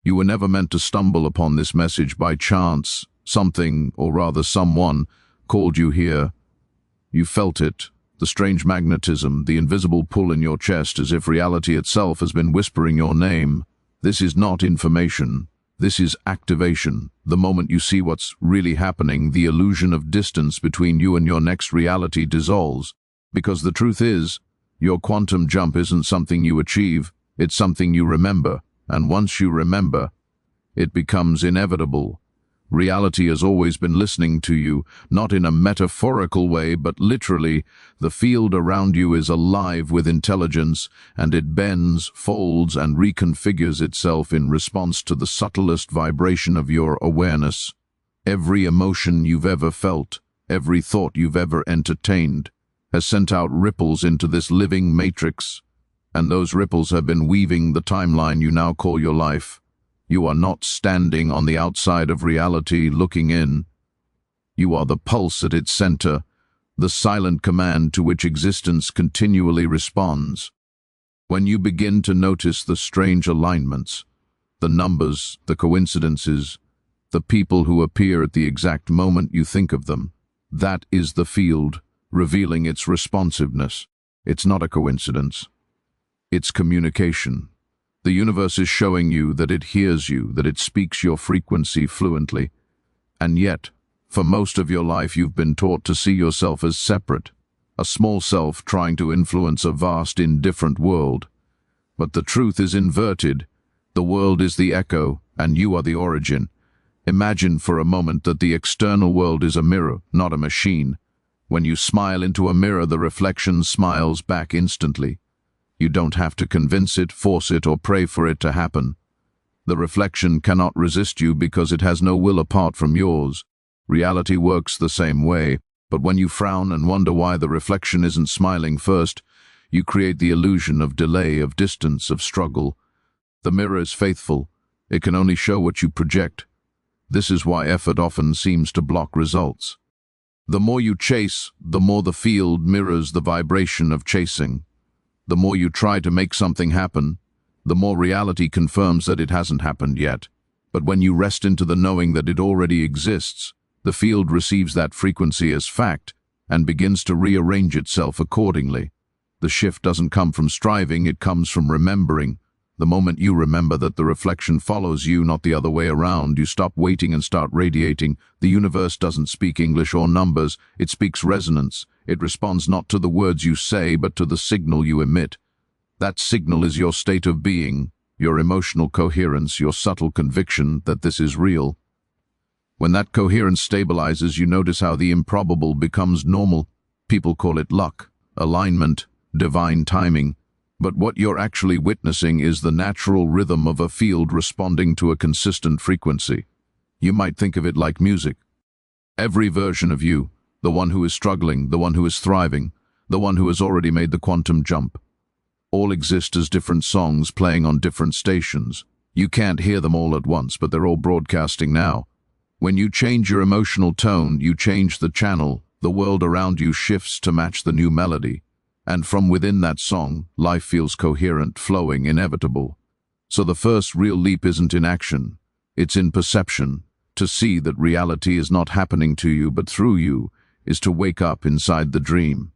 You were never meant to stumble upon this message by chance. Something, or rather someone, called you here. You felt it, the strange magnetism, the invisible pull in your chest, as if reality itself has been whispering your name. This is not information. This is activation. The moment you see what's really happening, the illusion of distance between you and your next reality dissolves. Because the truth is, your quantum jump isn't something you achieve, it's something you remember. And once you remember, it becomes inevitable. Reality has always been listening to you, not in a metaphorical way, but literally. The field around you is alive with intelligence, and it bends, folds, and reconfigures itself in response to the subtlest vibration of your awareness. Every emotion you've ever felt, every thought you've ever entertained, has sent out ripples into this living matrix, and those ripples have been weaving the timeline you now call your life. You are not standing on the outside of reality looking in. You are the pulse at its center, the silent command to which existence continually responds. When you begin to notice the strange alignments, the numbers, the coincidences, the people who appear at the exact moment you think of them, that is the field, revealing its responsiveness. It's not a coincidence. It's communication. The universe is showing you that it hears you, that it speaks your frequency fluently. And yet, for most of your life you've been taught to see yourself as separate, a small self trying to influence a vast, indifferent world. But the truth is inverted. The world is the echo, and you are the origin. Imagine for a moment that the external world is a mirror, not a machine. When you smile into a mirror, the reflection smiles back instantly. You don't have to convince it, force it, or pray for it to happen. The reflection cannot resist you because it has no will apart from yours. Reality works the same way, but when you frown and wonder why the reflection isn't smiling first, you create the illusion of delay, of distance, of struggle. The mirror is faithful. It can only show what you project. This is why effort often seems to block results. The more you chase, the more the field mirrors the vibration of chasing. The more you try to make something happen, the more reality confirms that it hasn't happened yet. But when you rest into the knowing that it already exists, the field receives that frequency as fact and begins to rearrange itself accordingly. The shift doesn't come from striving, it comes from remembering. The moment you remember that the reflection follows you, not the other way around, you stop waiting and start radiating. The universe doesn't speak English or numbers, it speaks resonance. It responds not to the words you say, but to the signal you emit. That signal is your state of being, your emotional coherence, your subtle conviction that this is real. When that coherence stabilizes, you notice how the improbable becomes normal. People call it luck, alignment, divine timing. But what you're actually witnessing is the natural rhythm of a field responding to a consistent frequency. You might think of it like music. Every version of you, the one who is struggling, the one who is thriving, the one who has already made the quantum jump, all exist as different songs playing on different stations. You can't hear them all at once, but they're all broadcasting now. When you change your emotional tone, you change the channel. The world around you shifts to match the new melody. And from within that song, life feels coherent, flowing, inevitable. So the first real leap isn't in action, it's in perception. To see that reality is not happening to you but through you is to wake up inside the dream.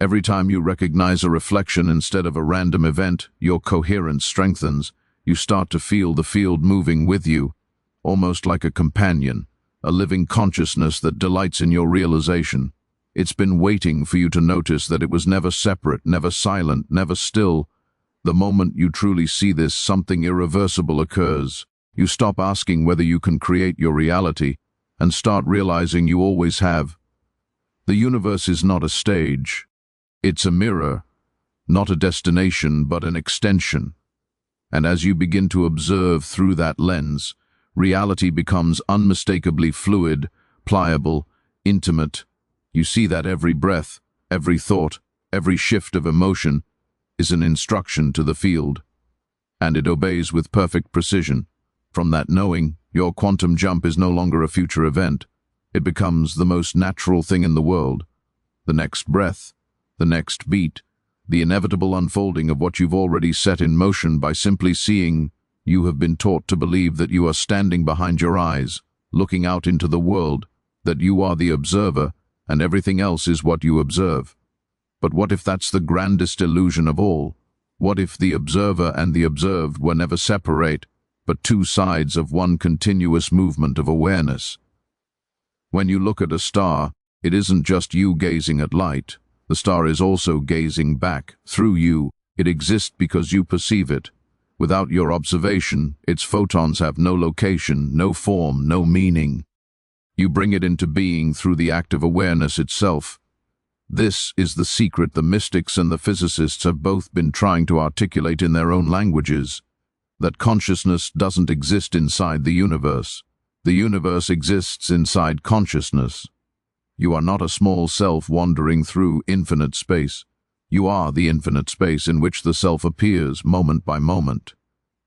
Every time you recognize a reflection instead of a random event, your coherence strengthens. You start to feel the field moving with you, almost like a companion, a living consciousness that delights in your realization. It's been waiting for you to notice that it was never separate, never silent, never still. The moment you truly see this, something irreversible occurs. You stop asking whether you can create your reality and start realizing you always have. The universe is not a stage. It's a mirror, not a destination, but an extension. And as you begin to observe through that lens, reality becomes unmistakably fluid, pliable, intimate. You see that every breath, every thought, every shift of emotion is an instruction to the field, and it obeys with perfect precision. From that knowing, your quantum jump is no longer a future event. It becomes the most natural thing in the world. The next breath, the next beat, the inevitable unfolding of what you've already set in motion by simply seeing You have been taught to believe that you are standing behind your eyes, looking out into the world, that you are the observer, and everything else is what you observe. But what if that's the grandest illusion of all? What if the observer and the observed were never separate, but two sides of one continuous movement of awareness? When you look at a star, it isn't just you gazing at light. The star is also gazing back, through you. It exists because you perceive it. Without your observation, its photons have no location, no form, no meaning. You bring it into being through the act of awareness itself. This is the secret the mystics and the physicists have both been trying to articulate in their own languages, that consciousness doesn't exist inside the universe. The universe exists inside consciousness. You are not a small self wandering through infinite space. You are the infinite space in which the self appears moment by moment.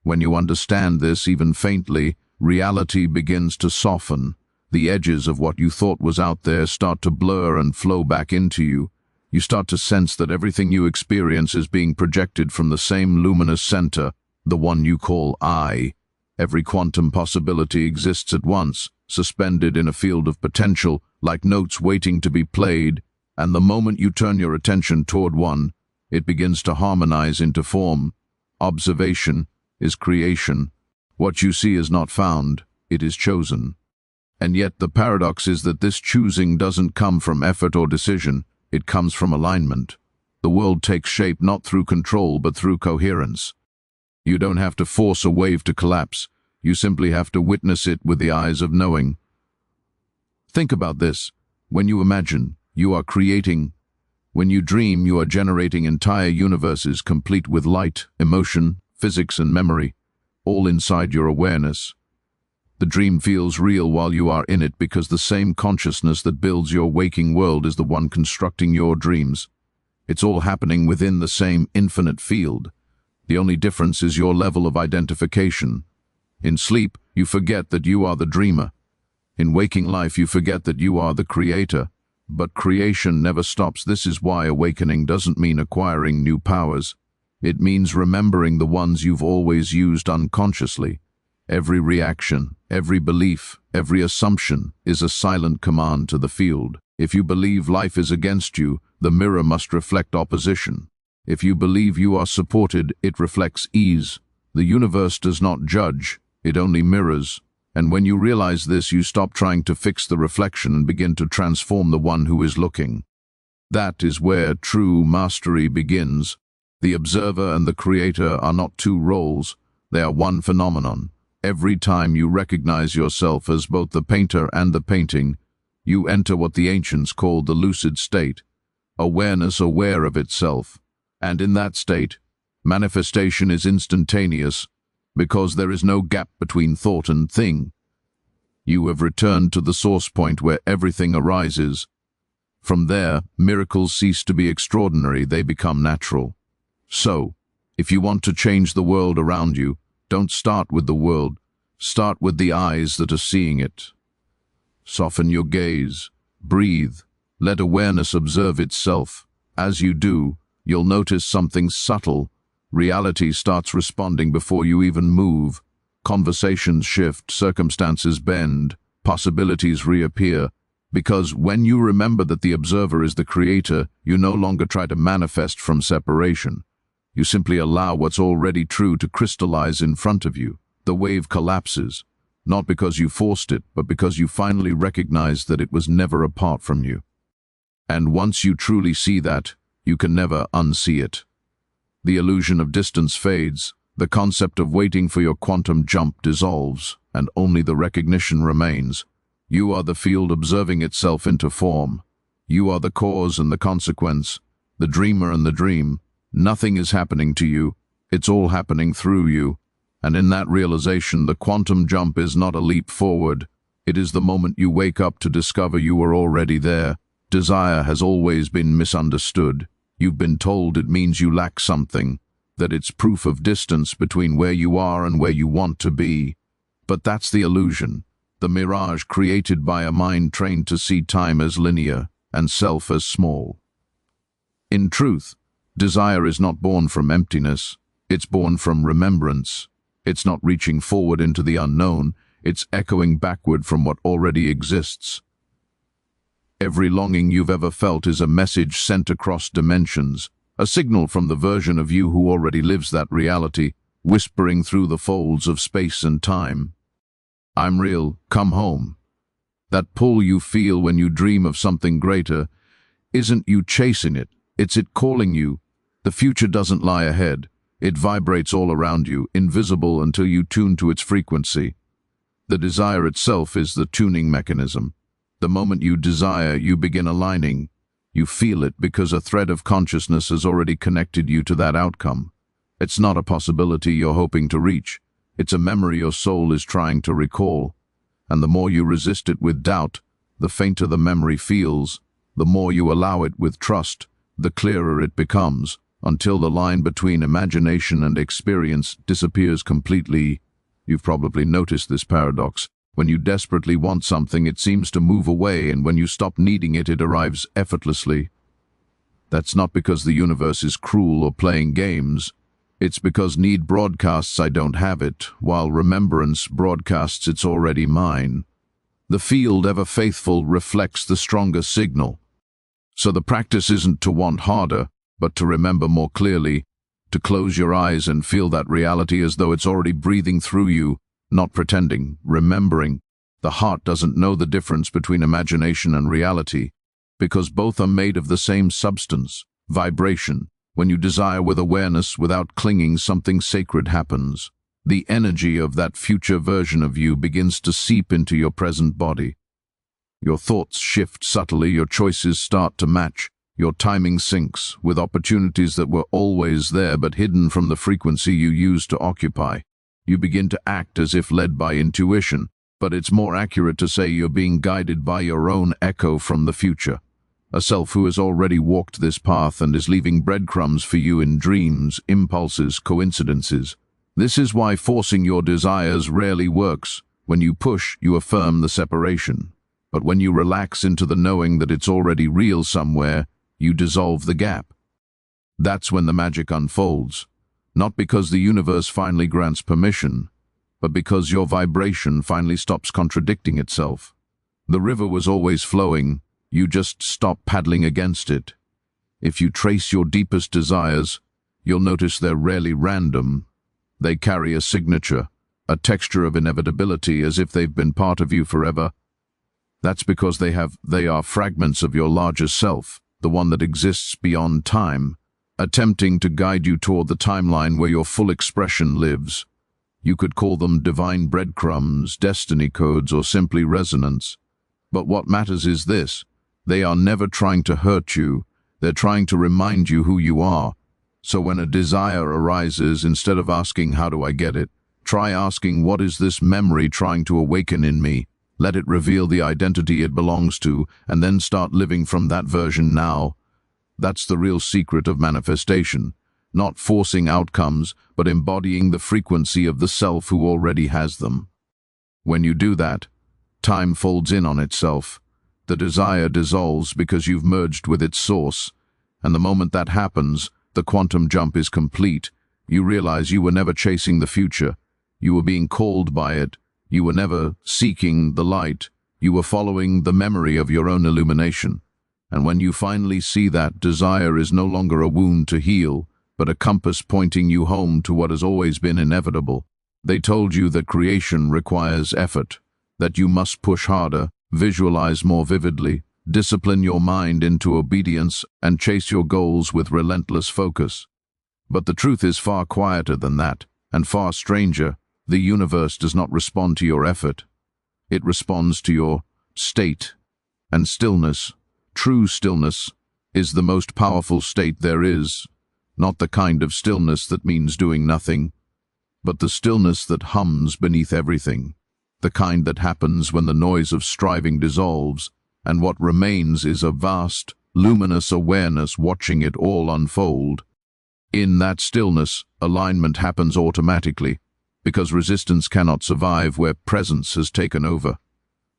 When you understand this even faintly, reality begins to soften. The edges of what you thought was out there start to blur and flow back into you. You start to sense that everything you experience is being projected from the same luminous center, the one you call I. Every quantum possibility exists at once, suspended in a field of potential, like notes waiting to be played, and the moment you turn your attention toward one, it begins to harmonize into form. Observation is creation. What you see is not found, it is chosen. And yet the paradox is that this choosing doesn't come from effort or decision, it comes from alignment. The world takes shape not through control but through coherence. You don't have to force a wave to collapse, you simply have to witness it with the eyes of knowing. Think about this. When you imagine, you are creating. When you dream, you are generating entire universes complete with light, emotion, physics and memory, all inside your awareness. The dream feels real while you are in it because the same consciousness that builds your waking world is the one constructing your dreams. It's all happening within the same infinite field. The only difference is your level of identification. In sleep, you forget that you are the dreamer. In waking life, you forget that you are the creator. But creation never stops. This is why awakening doesn't mean acquiring new powers. It means remembering the ones you've always used unconsciously. Every reaction, every belief, every assumption is a silent command to the field. If you believe life is against you, the mirror must reflect opposition. If you believe you are supported, it reflects ease. The universe does not judge, it only mirrors. And when you realize this, you stop trying to fix the reflection and begin to transform the one who is looking. That is where true mastery begins. The observer and the creator are not two roles, they are one phenomenon. Every time you recognize yourself as both the painter and the painting, you enter what the ancients called the lucid state, awareness aware of itself. And in that state, manifestation is instantaneous, because there is no gap between thought and thing. You have returned to the source point where everything arises. From there, miracles cease to be extraordinary, they become natural. So, if you want to change the world around you, don't start with the world, start with the eyes that are seeing it. Soften your gaze, breathe, let awareness observe itself. As you do, you'll notice something subtle. Reality starts responding before you even move. Conversations shift, circumstances bend, possibilities reappear. Because when you remember that the observer is the creator, you no longer try to manifest from separation. You simply allow what's already true to crystallize in front of you. The wave collapses, not because you forced it, but because you finally recognized that it was never apart from you. And once you truly see that, you can never unsee it. The illusion of distance fades, the concept of waiting for your quantum jump dissolves, and only the recognition remains. You are the field observing itself into form. You are the cause and the consequence, the dreamer and the dream. Nothing is happening to you, it's all happening through you. And in that realization, the quantum jump is not a leap forward. It is the moment you wake up to discover you were already there. Desire has always been misunderstood. You've been told it means you lack something, that it's proof of distance between where you are and where you want to be. But that's the illusion, the mirage created by a mind trained to see time as linear and self as small. In truth, desire is not born from emptiness, it's born from remembrance. It's not reaching forward into the unknown, it's echoing backward from what already exists. Every longing you've ever felt is a message sent across dimensions, a signal from the version of you who already lives that reality, whispering through the folds of space and time. I'm real, come home. That pull you feel when you dream of something greater isn't you chasing it, it's it calling you. The future doesn't lie ahead. It vibrates all around you, invisible until you tune to its frequency. The desire itself is the tuning mechanism. The moment you desire, you begin aligning. You feel it because a thread of consciousness has already connected you to that outcome. It's not a possibility you're hoping to reach. It's a memory your soul is trying to recall. And the more you resist it with doubt, the fainter the memory feels. The more you allow it with trust, the clearer it becomes, until the line between imagination and experience disappears completely. You've probably noticed this paradox. When you desperately want something, it seems to move away, and when you stop needing it, it arrives effortlessly. That's not because the universe is cruel or playing games. It's because need broadcasts I don't have it, while remembrance broadcasts it's already mine. The field, ever faithful, reflects the stronger signal. So the practice isn't to want harder, but to remember more clearly, to close your eyes and feel that reality as though it's already breathing through you, not pretending, remembering. The heart doesn't know the difference between imagination and reality, because both are made of the same substance, vibration. When you desire with awareness without clinging, something sacred happens. The energy of that future version of you begins to seep into your present body. Your thoughts shift subtly, your choices start to match, your timing syncs with opportunities that were always there but hidden from the frequency you used to occupy. You begin to act as if led by intuition, but it's more accurate to say you're being guided by your own echo from the future. A self who has already walked this path and is leaving breadcrumbs for you in dreams, impulses, coincidences. This is why forcing your desires rarely works. When you push, you affirm the separation. But when you relax into the knowing that it's already real somewhere, you dissolve the gap. That's when the magic unfolds. Not because the universe finally grants permission, but because your vibration finally stops contradicting itself. The river was always flowing, you just stop paddling against it. If you trace your deepest desires, you'll notice they're rarely random. They carry a signature, a texture of inevitability, as if they've been part of you forever. That's because they are fragments of your larger self, the one that exists beyond time, attempting to guide you toward the timeline where your full expression lives. You could call them divine breadcrumbs, destiny codes, or simply resonance. But what matters is this: they are never trying to hurt you, they're trying to remind you who you are. So when a desire arises, instead of asking, "How do I get it?" try asking, "What is this memory trying to awaken in me?" Let it reveal the identity it belongs to, and then start living from that version now. That's the real secret of manifestation. Not forcing outcomes, but embodying the frequency of the self who already has them. When you do that, time folds in on itself. The desire dissolves because you've merged with its source. And the moment that happens, the quantum jump is complete. You realize you were never chasing the future. You were being called by it. You were never seeking the light. You were following the memory of your own illumination. And when you finally see that, desire is no longer a wound to heal, but a compass pointing you home to what has always been inevitable. They told you that creation requires effort, that you must push harder, visualize more vividly, discipline your mind into obedience, and chase your goals with relentless focus. But the truth is far quieter than that, and far stranger. The universe does not respond to your effort. It responds to your state. And stillness, true stillness, is the most powerful state there is. Not the kind of stillness that means doing nothing, but the stillness that hums beneath everything. The kind that happens when the noise of striving dissolves, and what remains is a vast, luminous awareness watching it all unfold. In that stillness, alignment happens automatically, because resistance cannot survive where presence has taken over.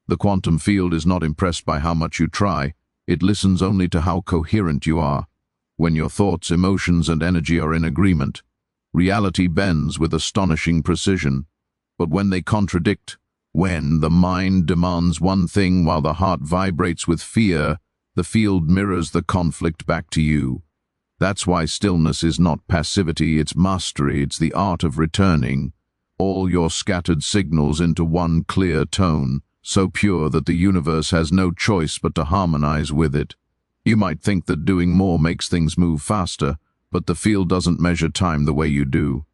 The quantum field is not impressed by how much you try, it listens only to how coherent you are. When your thoughts, emotions, and energy are in agreement, Reality bends with astonishing precision. But when they contradict, when the mind demands one thing while the heart vibrates with fear, the field mirrors the conflict back to you. That's why stillness is not passivity, it's mastery, it's the art of returning all your scattered signals into one clear tone, so pure that the universe has no choice but to harmonize with it. You might think that doing more makes things move faster, but the field doesn't measure time the way you do.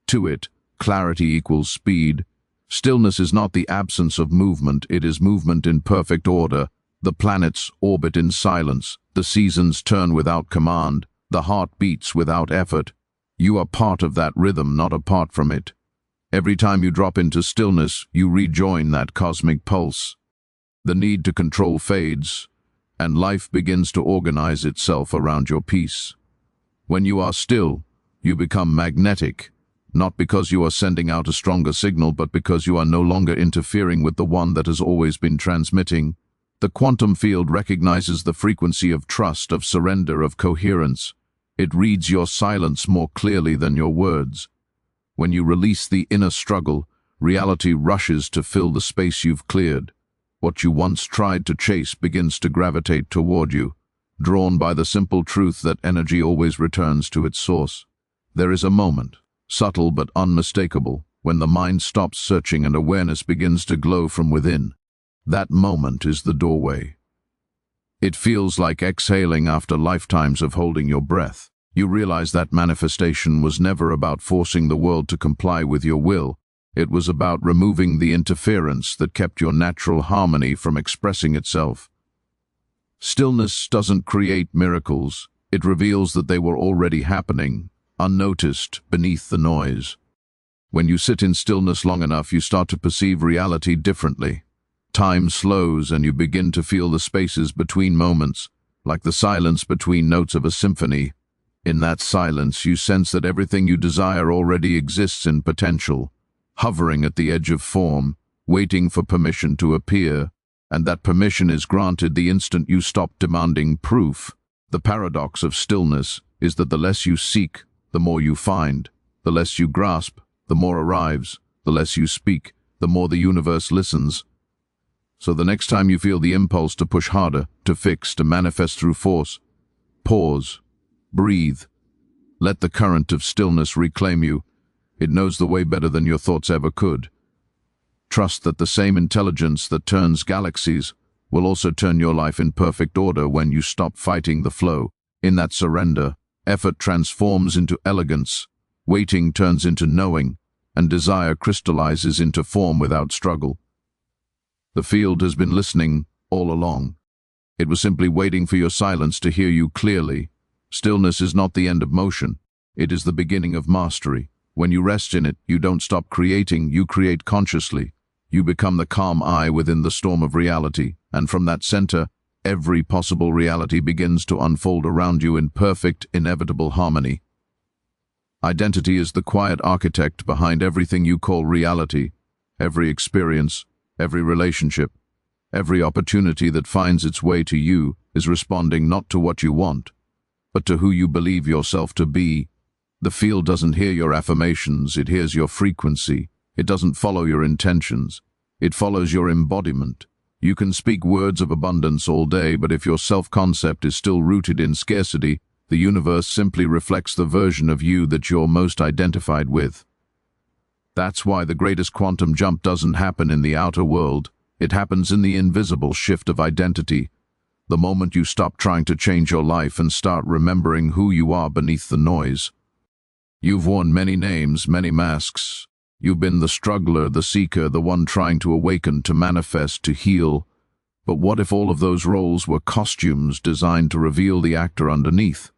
To it, clarity equals speed. Stillness is not the absence of movement, it is movement in perfect order. The planets orbit in silence, the seasons turn without command, the heart beats without effort. You are part of that rhythm, not apart from it. Every time you drop into stillness, you rejoin that cosmic pulse. The need to control fades, and life begins to organize itself around your peace. When you are still, you become magnetic, not because you are sending out a stronger signal, but because you are no longer interfering with the one that has always been transmitting. The quantum field recognizes the frequency of trust, of surrender, of coherence. It reads your silence more clearly than your words. When you release the inner struggle, reality rushes to fill the space you've cleared. What you once tried to chase begins to gravitate toward you, drawn by the simple truth that energy always returns to its source. There is a moment, subtle but unmistakable, when the mind stops searching and awareness begins to glow from within. That moment is the doorway. It feels like exhaling after lifetimes of holding your breath. You realize that manifestation was never about forcing the world to comply with your will. It was about removing the interference that kept your natural harmony from expressing itself. Stillness doesn't create miracles. It reveals that they were already happening, unnoticed, beneath the noise. When you sit in stillness long enough, you start to perceive reality differently. Time slows and you begin to feel the spaces between moments, like the silence between notes of a symphony. In that silence, you sense that everything you desire already exists in potential, hovering at the edge of form, waiting for permission to appear, and that permission is granted the instant you stop demanding proof. The paradox of stillness is that the less you seek, the more you find. The less you grasp, the more arrives. The less you speak, the more the universe listens. So the next time you feel the impulse to push harder, to fix, to manifest through force, pause. Breathe. Let the current of stillness reclaim you. It knows the way better than your thoughts ever could. Trust that the same intelligence that turns galaxies will also turn your life in perfect order when you stop fighting the flow. In that surrender, effort transforms into elegance, waiting turns into knowing, and desire crystallizes into form without struggle. The field has been listening all along. It was simply waiting for your silence to hear you clearly. Stillness is not the end of motion. It is the beginning of mastery. When you rest in it, you don't stop creating, you create consciously. You become the calm eye within the storm of reality, and from that center, every possible reality begins to unfold around you in perfect, inevitable harmony. Identity is the quiet architect behind everything you call reality. Every experience, every relationship, every opportunity that finds its way to you is responding not to what you want, but to who you believe yourself to be. The field doesn't hear your affirmations, it hears your frequency. It doesn't follow your intentions, it follows your embodiment. You can speak words of abundance all day, but if your self-concept is still rooted in scarcity, the universe simply reflects the version of you that you're most identified with. That's why the greatest quantum jump doesn't happen in the outer world. It happens in the invisible shift of identity. The moment you stop trying to change your life and start remembering who you are beneath the noise. You've worn many names, many masks. You've been the struggler, the seeker, the one trying to awaken, to manifest, to heal. But what if all of those roles were costumes designed to reveal the actor underneath?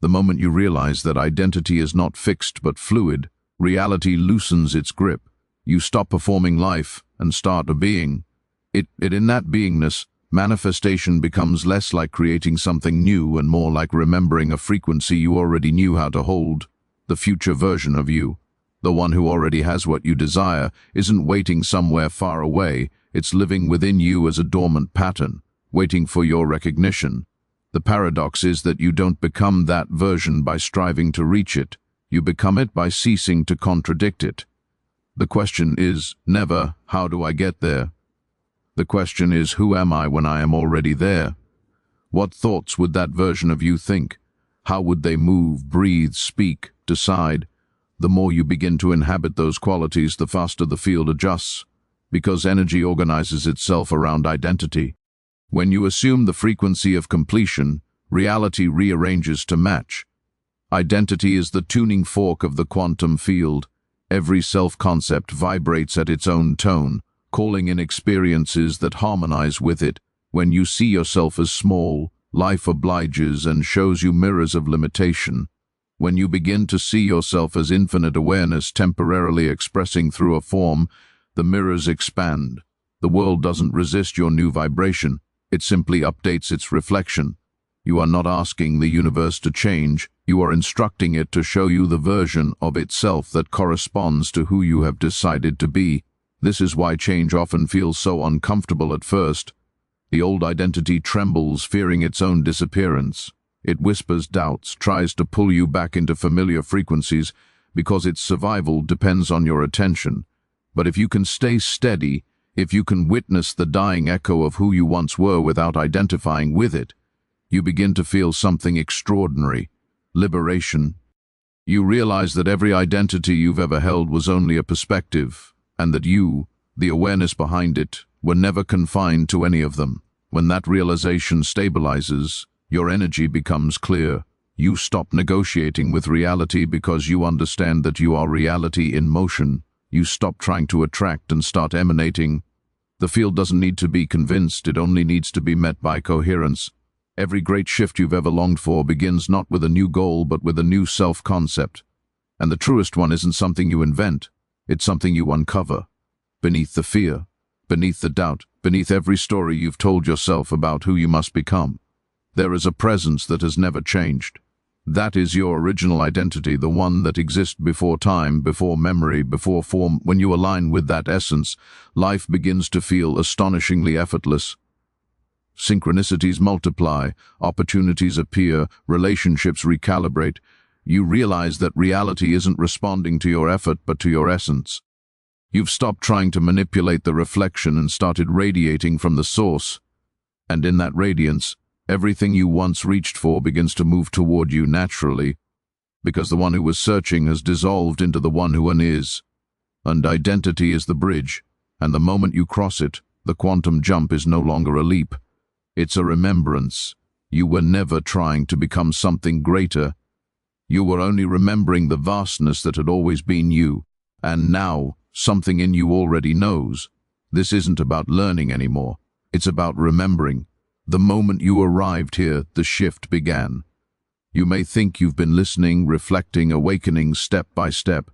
The moment you realize that identity is not fixed but fluid, reality loosens its grip. You stop performing life and start a being. In that beingness, manifestation becomes less like creating something new and more like remembering a frequency you already knew how to hold. The future version of you, the one who already has what you desire, isn't waiting somewhere far away. It's living within you as a dormant pattern, waiting for your recognition. The paradox is that you don't become that version by striving to reach it. You become it by ceasing to contradict it. The question is never, how do I get there? The question is, who am I when I am already there? What thoughts would that version of you think? How would they move, breathe, speak, decide? The more you begin to inhabit those qualities, the faster the field adjusts, because energy organizes itself around identity. When you assume the frequency of completion, reality rearranges to match. Identity is the tuning fork of the quantum field. Every self-concept vibrates at its own tone, calling in experiences that harmonize with it. When you see yourself as small, life obliges and shows you mirrors of limitation. When you begin to see yourself as infinite awareness temporarily expressing through a form, the mirrors expand. The world doesn't resist your new vibration. It simply updates its reflection. You are not asking the universe to change. You are instructing it to show you the version of itself that corresponds to who you have decided to be. This is why change often feels so uncomfortable at first. The old identity trembles, fearing its own disappearance. It whispers doubts, tries to pull you back into familiar frequencies because its survival depends on your attention. But if you can stay steady, if you can witness the dying echo of who you once were without identifying with it, you begin to feel something extraordinary. Liberation. You realize that every identity you've ever held was only a perspective, and that you, the awareness behind it, were never confined to any of them. When that realization stabilizes, your energy becomes clear. You stop negotiating with reality because you understand that you are reality in motion. You stop trying to attract and start emanating. The field doesn't need to be convinced, it only needs to be met by coherence. Every great shift you've ever longed for begins not with a new goal but with a new self-concept. And the truest one isn't something you invent, it's something you uncover. Beneath the fear, beneath the doubt, beneath every story you've told yourself about who you must become, there is a presence that has never changed. That is your original identity, the one that exists before time, before memory, before form. When you align with that essence, life begins to feel astonishingly effortless. Synchronicities multiply, opportunities appear, relationships recalibrate. You realize that reality isn't responding to your effort but to your essence. You've stopped trying to manipulate the reflection and started radiating from the source. And in that radiance, everything you once reached for begins to move toward you naturally, because the one who was searching has dissolved into the one who is. And identity is the bridge, and the moment you cross it, the quantum jump is no longer a leap. It's a remembrance. You were never trying to become something greater. You were only remembering the vastness that had always been you, and now something in you already knows. This isn't about learning anymore. It's about remembering. The moment you arrived here, the shift began. You may think you've been listening, reflecting, awakening step by step,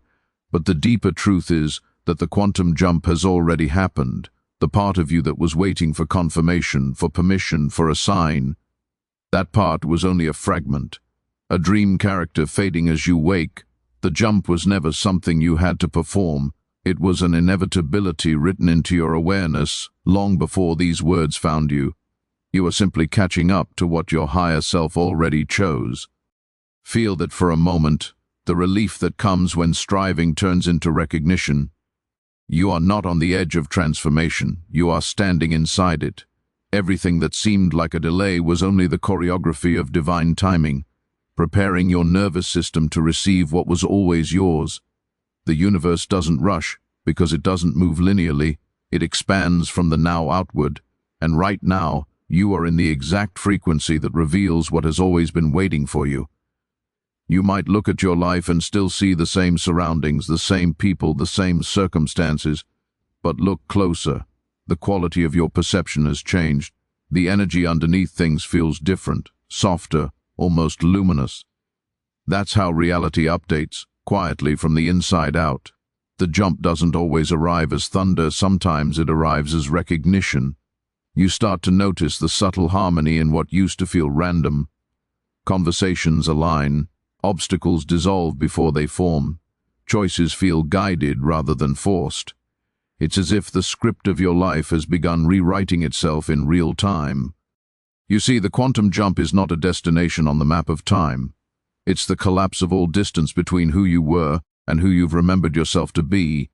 but the deeper truth is that the quantum jump has already happened. The part of you that was waiting for confirmation, for permission, for a sign, that part was only a fragment, a dream character fading as you wake. The jump was never something you had to perform. It was an inevitability written into your awareness long before these words found you. You are simply catching up to what your higher self already chose. Feel that for a moment, the relief that comes when striving turns into recognition. You are not on the edge of transformation, you are standing inside it. Everything that seemed like a delay was only the choreography of divine timing, preparing your nervous system to receive what was always yours. The universe doesn't rush because it doesn't move linearly, it expands from the now outward, and right now, you are in the exact frequency that reveals what has always been waiting for you. You might look at your life and still see the same surroundings, the same people, the same circumstances, but look closer. The quality of your perception has changed. The energy underneath things feels different, softer, almost luminous. That's how reality updates, quietly from the inside out. The jump doesn't always arrive as thunder, sometimes it arrives as recognition. You start to notice the subtle harmony in what used to feel random. Conversations align. Obstacles dissolve before they form. Choices feel guided rather than forced. It's as if the script of your life has begun rewriting itself in real time. You see, the quantum jump is not a destination on the map of time. It's the collapse of all distance between who you were and who you've remembered yourself to be.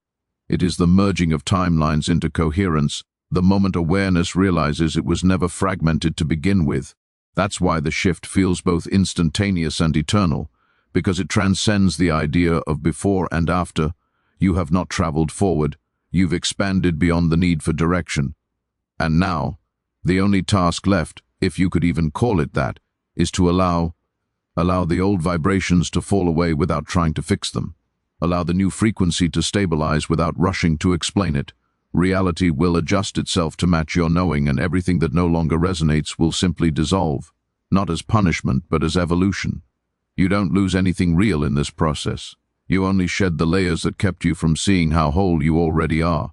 It is the merging of timelines into coherence, the moment awareness realizes it was never fragmented to begin with. That's why the shift feels both instantaneous and eternal, because it transcends the idea of before and after. You have not traveled forward, you've expanded beyond the need for direction. And now, the only task left, if you could even call it that, is to allow the old vibrations to fall away without trying to fix them. Allow the new frequency to stabilize without rushing to explain it. Reality will adjust itself to match your knowing, and everything that no longer resonates will simply dissolve, not as punishment but as evolution. You don't lose anything real in this process. You only shed the layers that kept you from seeing how whole you already are.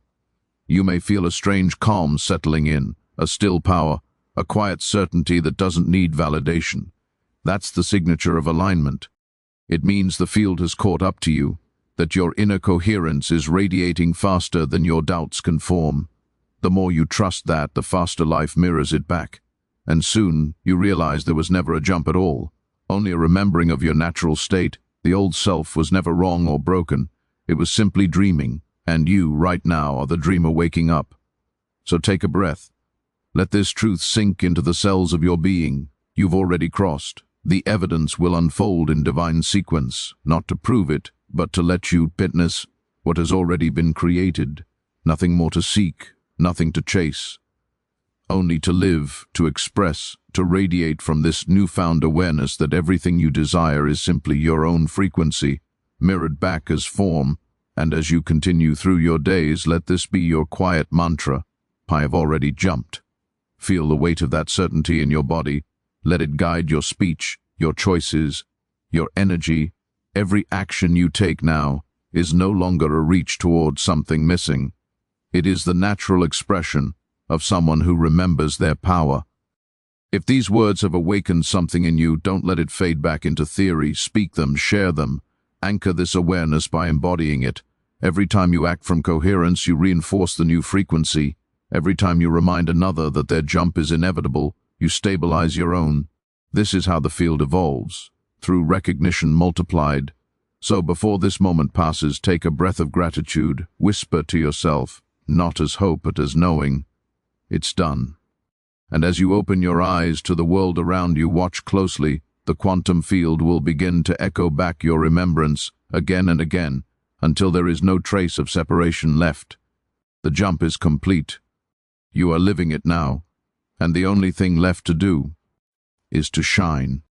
You may feel a strange calm settling in, a still power, a quiet certainty that doesn't need validation. That's the signature of alignment. It means the field has caught up to you, that your inner coherence is radiating faster than your doubts can form. The more you trust that, the faster life mirrors it back. And soon, you realize there was never a jump at all, only a remembering of your natural state. The old self was never wrong or broken. It was simply dreaming, and you, right now, are the dreamer waking up. So take a breath. Let this truth sink into the cells of your being. You've already crossed. The evidence will unfold in divine sequence, not to prove it, but to let you witness what has already been created. Nothing more to seek, nothing to chase. Only to live, to express, to radiate from this newfound awareness that everything you desire is simply your own frequency, mirrored back as form. And as you continue through your days, let this be your quiet mantra. I have already jumped. Feel the weight of that certainty in your body. Let it guide your speech, your choices, your energy. Every action you take now is no longer a reach towards something missing. It is the natural expression of someone who remembers their power. If these words have awakened something in you, don't let it fade back into theory. Speak them, share them. Anchor this awareness by embodying it. Every time you act from coherence, you reinforce the new frequency. Every time you remind another that their jump is inevitable, you stabilize your own. This is how the field evolves, through recognition multiplied. So before this moment passes, take a breath of gratitude. Whisper to yourself, not as hope but as knowing, it's done. And as you open your eyes to the world around you, watch closely. The quantum field will begin to echo back your remembrance again and again, until there is no trace of separation left. The jump is complete. You are living it now, and the only thing left to do is to shine.